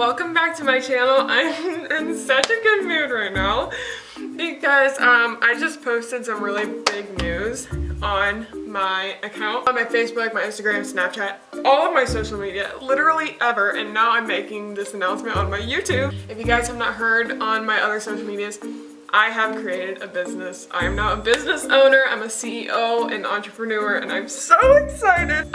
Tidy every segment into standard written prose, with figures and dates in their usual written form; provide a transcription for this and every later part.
welcome back to my channel. I'm in such a good mood right now because I just posted some really big news on my account, on my Facebook, my Instagram, Snapchat, all of my social media, literally ever, and now I'm making this announcement on my YouTube. If you guys have not heard on my other social medias, I have created a business. I am now a business owner. I'm a CEO and entrepreneur, and I'm so excited.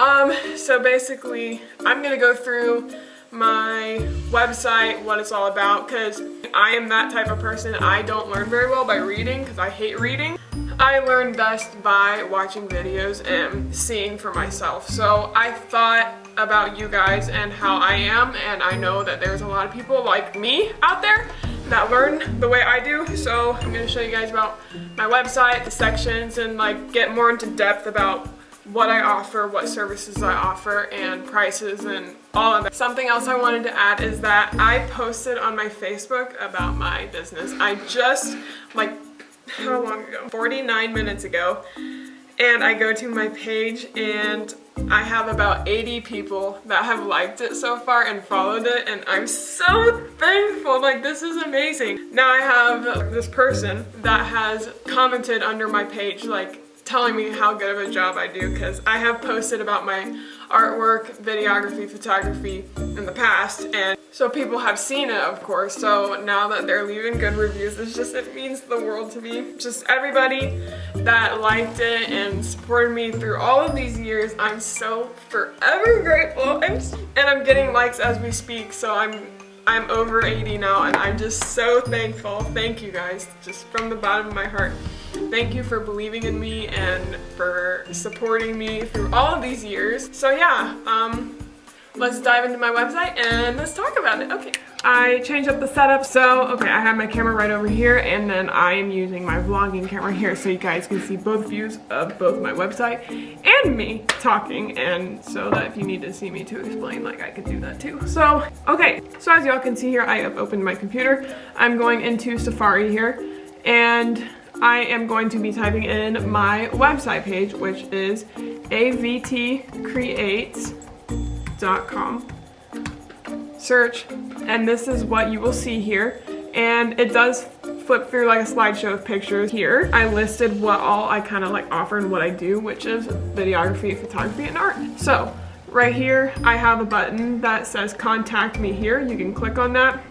So basically, I'm gonna go through my website, what it's all about, because I am that type of person. I don't learn very well by reading because I hate reading. I learn best by watching videos and seeing for myself. So I thought about you guys and how I am, and I know that there's a lot of people like me out there that learn the way I do. So I'm going to show you guys about my website, the sections, and like get more into depth about what I offer, what services I offer, and prices and all of that. Something else I wanted to add is that I posted on my Facebook about my business. I just, like, how long ago? 49 minutes ago. And I go to my page and I have about 80 people that have liked it so far and followed it, and I'm so thankful. Like, this is amazing. Now I have this person that has commented under my page, like, telling me how good of a job I do, because I have posted about my artwork, videography, photography in the past, and so people have seen it, of course. So now that they're leaving good reviews, it means the world to me. Just everybody that liked it and supported me through all of these years, I'm so forever grateful. And I'm getting likes as we speak, so I'm over 80 now, and I'm just so thankful. Thank you guys, just from the bottom of my heart. Thank you for believing in me and for supporting me through all of these years. So yeah, let's dive into my website and let's talk about it. Okay. I changed up the setup. So, okay, I have my camera right over here, and then I am using my vlogging camera here so you guys can see both views of both my website and me talking, and so that if you need to see me to explain, like, I could do that too. So, okay, so as y'all can see here, I have opened my computer. I'm going into Safari here, and I am going to be typing in my website page, which is avtcreates.com. Search, and this is what you will see here, and it does flip through like a slideshow of pictures. Here I listed what all I kind of like offer and what I do, which is videography, photography, and art. So right here I have a button that says contact me here. You can click on that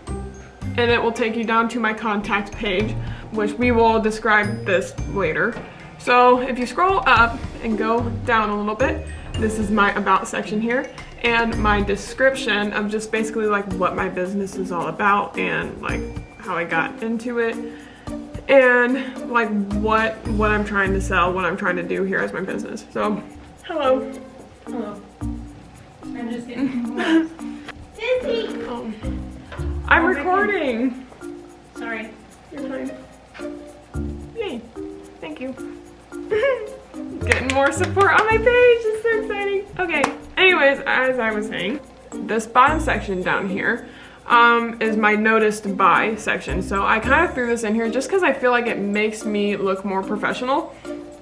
and it will take you down to my contact page, which we will describe this later. So if you scroll up and go down a little bit, this is my about section here, and my description of just basically like what my business is all about and like how I got into it, and like what I'm trying to sell, what I'm trying to do here as my business. So, hello. Hello. I'm just getting Disney. Oh. I'm recording. Sorry. You're fine. Yay. Thank you. Getting more support on my page. It's so exciting. Okay. Anyways, as I was saying, this bottom section down here is my noticed by section. So I kind of threw this in here just because I feel like it makes me look more professional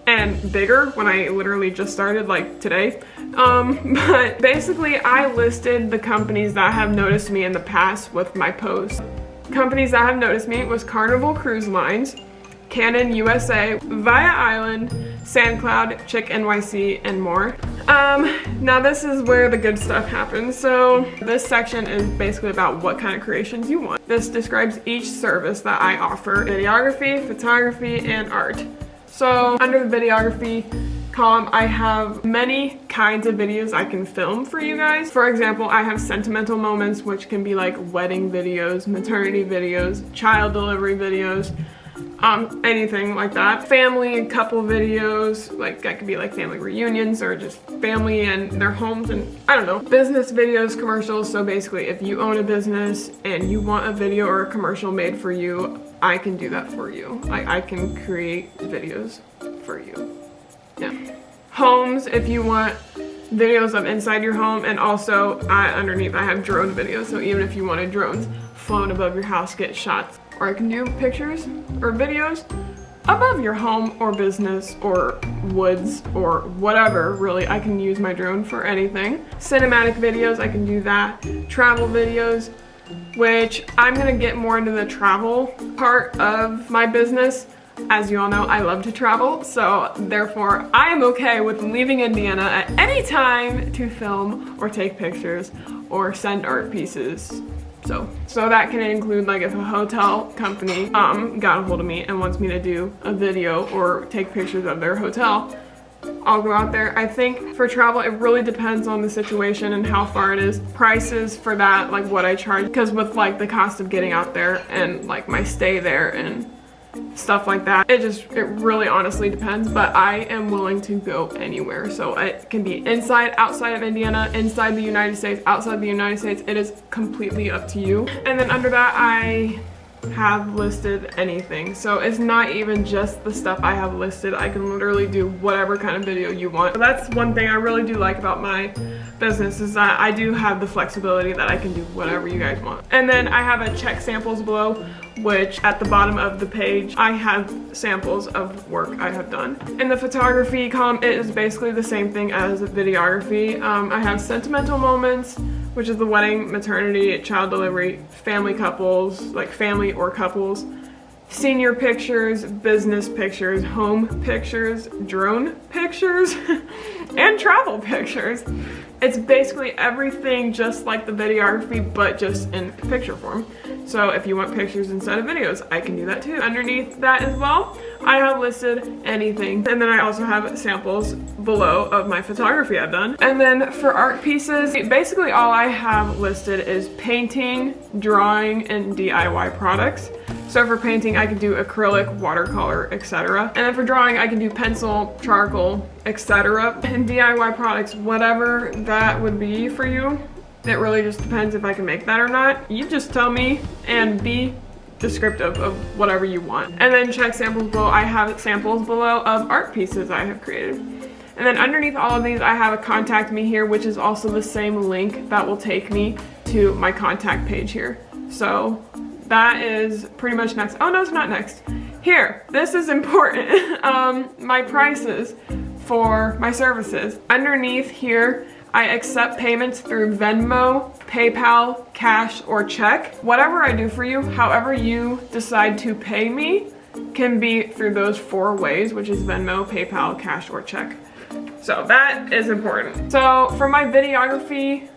and bigger when I literally just started, like today. But basically I listed the companies that have noticed me in the past with my posts. Companies that have noticed me was Carnival Cruise Lines, Canon USA, Via Island, SandCloud, Chick NYC, and more. Now this is where the good stuff happens. So this section is basically about what kind of creations you want. This describes each service that I offer: videography, photography, and art. So under the videography column, I have many kinds of videos I can film for you guys. For example, I have sentimental moments, which can be like wedding videos, maternity videos, child delivery videos, anything like that. Family and couple videos, like that could be like family reunions or just family and their homes, and I don't know. Business videos, commercials. So basically if you own a business and you want a video or a commercial made for you, I can do that for you. I can create videos for you. Yeah. Homes, if you want videos of inside your home, and also underneath I have drone videos. So even if you wanted drones flown above your house, get shots. Or I can do pictures or videos above your home or business or woods or whatever, really. I can use my drone for anything. Cinematic videos, I can do that. Travel videos, which I'm gonna get more into the travel part of my business. As you all know, I love to travel, so therefore I am okay with leaving Indiana at any time to film or take pictures or send art pieces. So that can include, like, if a hotel company got a hold of me and wants me to do a video or take pictures of their hotel, I'll go out there. I think for travel, it really depends on the situation and how far it is. Prices for that, like what I charge, because with like the cost of getting out there and like my stay there and stuff like that, it really honestly depends, but I am willing to go anywhere. So it can be inside, outside of Indiana, inside the United States, outside the United States. It is completely up to you. And then under that, I have listed anything. So it's not even just the stuff I have listed. I can literally do whatever kind of video you want. So that's one thing I really do like about my business, is that I do have the flexibility that I can do whatever you guys want. And then I have a check samples below, which at the bottom of the page, I have samples of work I have done. In the photography column, it is basically the same thing as videography. I have sentimental moments, which is the wedding, maternity, child delivery, family couples, like family or couples, senior pictures, business pictures, home pictures, drone pictures, and travel pictures. It's basically everything just like the videography, but just in picture form. So if you want pictures instead of videos, I can do that too. Underneath that as well, I have listed anything. And then I also have samples below of my photography I've done. And then for art pieces, basically all I have listed is painting, drawing, and DIY products. So for painting, I can do acrylic, watercolor, etc. And then for drawing, I can do pencil, charcoal, etc. And DIY products, whatever that would be for you. It really just depends if I can make that or not. You just tell me and be descriptive of whatever you want. And then check samples below. I have samples below of art pieces I have created. And then underneath all of these, I have a contact me here, which is also the same link that will take me to my contact page here. So that is pretty much next. Oh no, it's not next. Here, this is important. My prices for my services. Underneath here, I accept payments through Venmo, PayPal, cash, or check. Whatever I do for you, however you decide to pay me, can be through those 4 ways, which is Venmo, PayPal, cash, or check. So that is important. So for my videography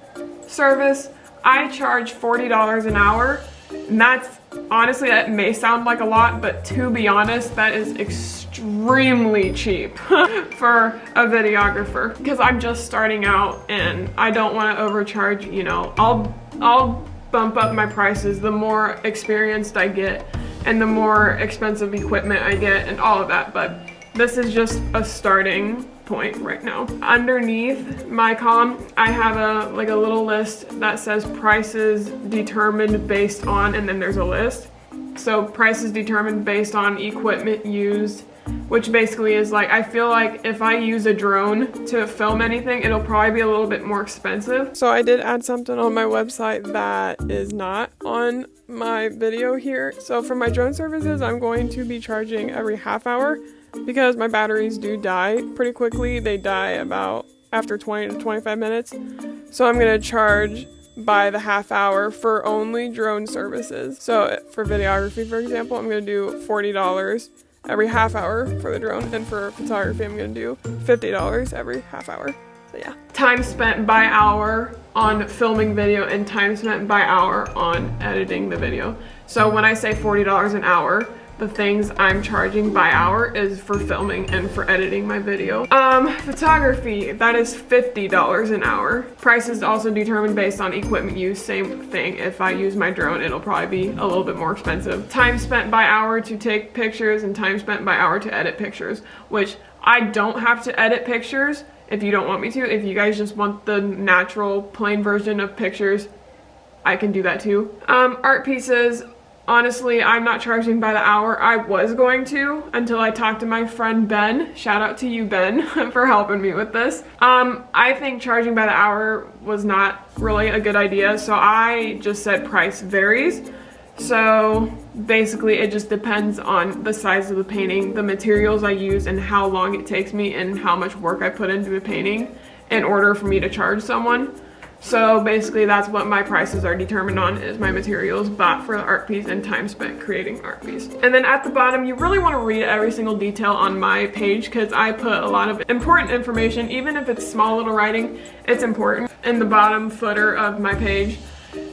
service, I charge $40 an hour. And that's, honestly, that may sound like a lot, but to be honest, that is extremely cheap for a videographer, because I'm just starting out and I don't want to overcharge. You know, I'll bump up my prices the more experienced I get and the more expensive equipment I get and all of that, but this is just a starting point right now. Underneath my column, I have a little list that says prices determined based on, and then there's a list. So prices determined based on equipment used, which basically is like, I feel like if I use a drone to film anything, it'll probably be a little bit more expensive. So I did add something on my website that is not on my video here. So for my drone services, I'm going to be charging every half hour, because my batteries do die pretty quickly. They die about after 20 to 25 minutes. So I'm gonna charge by the half hour for only drone services. So for videography, for example, I'm gonna do $40 every half hour for the drone, and for photography, I'm gonna do $50 every half hour. So yeah. Time spent by hour on filming video and time spent by hour on editing the video. So when I say $40 an hour, the things I'm charging by hour is for filming and for editing my video. Photography, that is $50 an hour. Price is also determined based on equipment use, same thing. If I use my drone, it'll probably be a little bit more expensive. Time spent by hour to take pictures and time spent by hour to edit pictures, which I don't have to edit pictures if you don't want me to. If you guys just want the natural plain version of pictures, I can do that too. Art pieces, honestly, I'm not charging by the hour. I was going to until I talked to my friend Ben. Shout out to you, Ben, for helping me with this. I think charging by the hour was not really a good idea, so I just said price varies. So basically it just depends on the size of the painting, the materials I use, and how long it takes me and how much work I put into the painting in order for me to charge someone. So basically that's what my prices are determined on, is my materials bought for the art piece and time spent creating art piece. And then at the bottom, you really want to read every single detail on my page because I put a lot of important information. Even if it's small little writing, it's important. In the bottom footer of my page,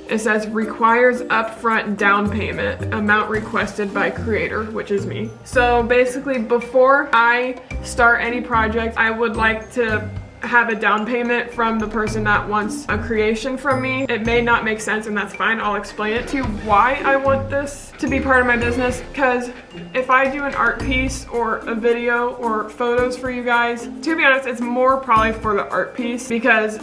it says requires upfront down payment, amount requested by creator, which is me. So basically before I start any project, I would like to have a down payment from the person that wants a creation from me. It may not make sense, and that's fine. I'll explain it to you why I want this to be part of my business, because if I do an art piece or a video or photos for you guys, to be honest, it's more probably for the art piece, because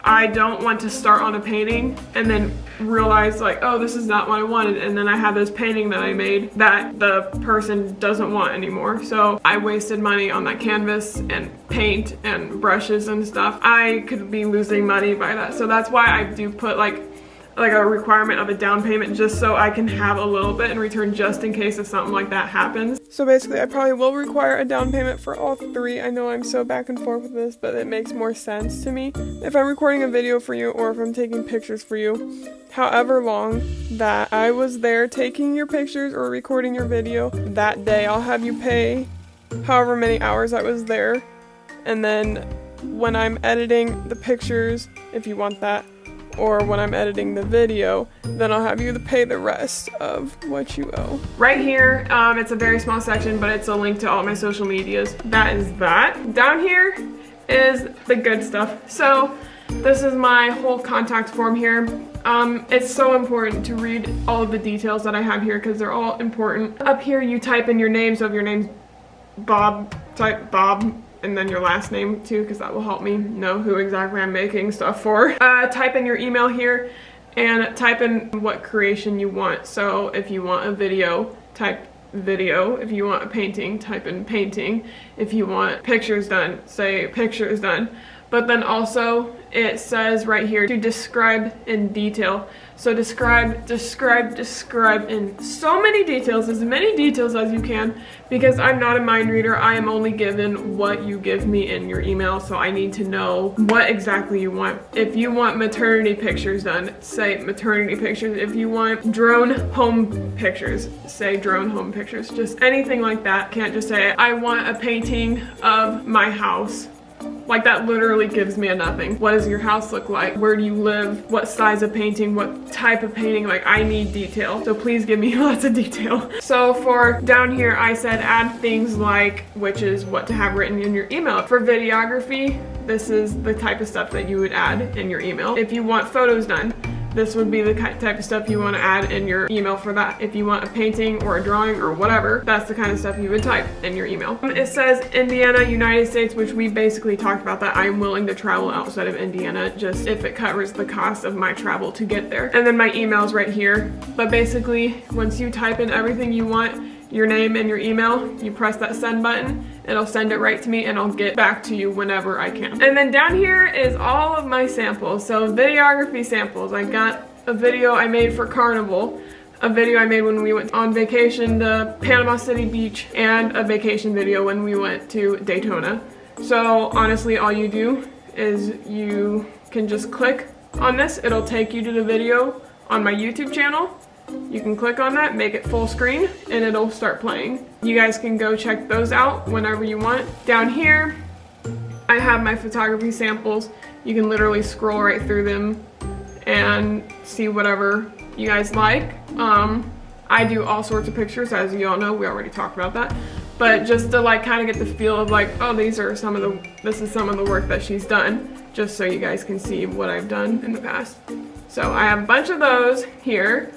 I don't want to start on a painting and then realize like, oh, this is not what I wanted, and then I have this painting that I made that the person doesn't want anymore. So I wasted money on that canvas and paint and brushes and stuff. I could be losing money by that. So that's why I do put like a requirement of a down payment, just so I can have a little bit in return just in case if something like that happens. So basically I probably will require a down payment for all three. I know I'm so back and forth with this, but it makes more sense to me. If I'm recording a video for you or if I'm taking pictures for you, however long that I was there taking your pictures or recording your video, that day I'll have you pay however many hours I was there. And then when I'm editing the pictures, if you want that, or when I'm editing the video, then I'll have you to pay the rest of what you owe. Right here, it's a very small section, but it's a link to all my social medias. That is that. Down here is the good stuff. So this is my whole contact form here. It's so important to read all of the details that I have here because they're all important. Up here you type in your name, so if your name's Bob, type Bob, and then your last name too, because that will help me know who exactly I'm making stuff for. Type in your email here and type in what creation you want. So if you want a video, type video. If you want a painting, type in painting. If you want pictures done, say pictures done. But then also it says right here to describe in detail. So describe in so many details, as many details as you can, because I'm not a mind reader. I am only given what you give me in your email, so I need to know what exactly you want. If you want maternity pictures done, say maternity pictures. If you want drone home pictures, say drone home pictures. Just anything like that. Can't just say, I want a painting of my house. Like that literally gives me a nothing. What does your house look like? Where do you live? What size of painting? What type of painting? Like I need detail. So please give me lots of detail. So for down here, I said add things like, which is what to have written in your email. For videography, this is the type of stuff that you would add in your email. If you want photos done, this would be the type of stuff you want to add in your email for that. If you want a painting or a drawing or whatever, that's the kind of stuff you would type in your email. It says Indiana, United States, which we basically talked about that I'm willing to travel outside of Indiana, just if it covers the cost of my travel to get there. And then my email's right here. But basically, once you type in everything you want, your name and your email, you press that send button, it'll send it right to me and I'll get back to you whenever I can. And then down here is all of my samples. So videography samples. I got a video I made for Carnival, a video I made when we went on vacation to Panama City Beach, and a vacation video when we went to Daytona. So honestly, all you do is you can just click on this. It'll take you to the video on my YouTube channel. You can click on that, make it full screen, and it'll start playing. You guys can go check those out whenever you want. Down here, I have my photography samples. You can literally scroll right through them and see whatever you guys like. I do all sorts of pictures, as you all know. We already talked about that. But just to like kind of get the feel of like, oh, this is some of the work that she's done, just so you guys can see what I've done in the past. So I have a bunch of those here.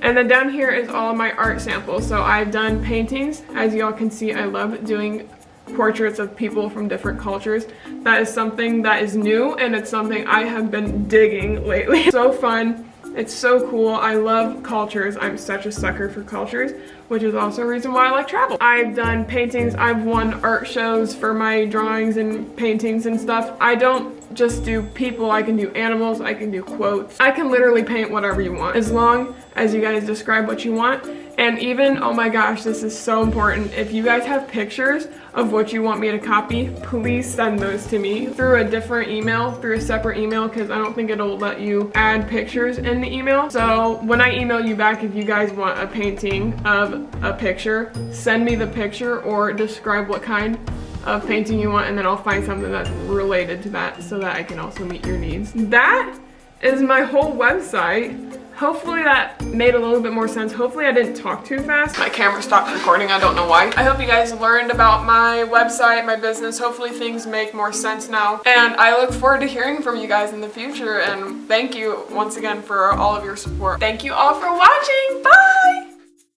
And then down here is all of my art samples. So I've done paintings. As y'all can see, I love doing portraits of people from different cultures. That is something that is new, and it's something I have been digging lately. So fun. It's so cool. I love cultures. I'm such a sucker for cultures, which is also a reason why I like travel. I've done paintings. I've won art shows for my drawings and paintings and stuff. I don't just do people. I can do animals. I can do quotes. I can literally paint whatever you want, as long as you guys describe what you want. And even, oh my gosh, this is so important. If you guys have pictures of what you want me to copy, please send those to me through a different email, through a separate email, because I don't think it'll let you add pictures in the email. So when I email you back, if you guys want a painting of a picture, send me the picture or describe what kind of painting you want, and then I'll find something that's related to that so that I can also meet your needs. That is my whole website. Hopefully that made a little bit more sense. Hopefully I didn't talk too fast. My camera stopped recording, I don't know why. I hope you guys learned about my website, my business. Hopefully things make more sense now. And I look forward to hearing from you guys in the future. And thank you once again for all of your support. Thank you all for watching. Bye!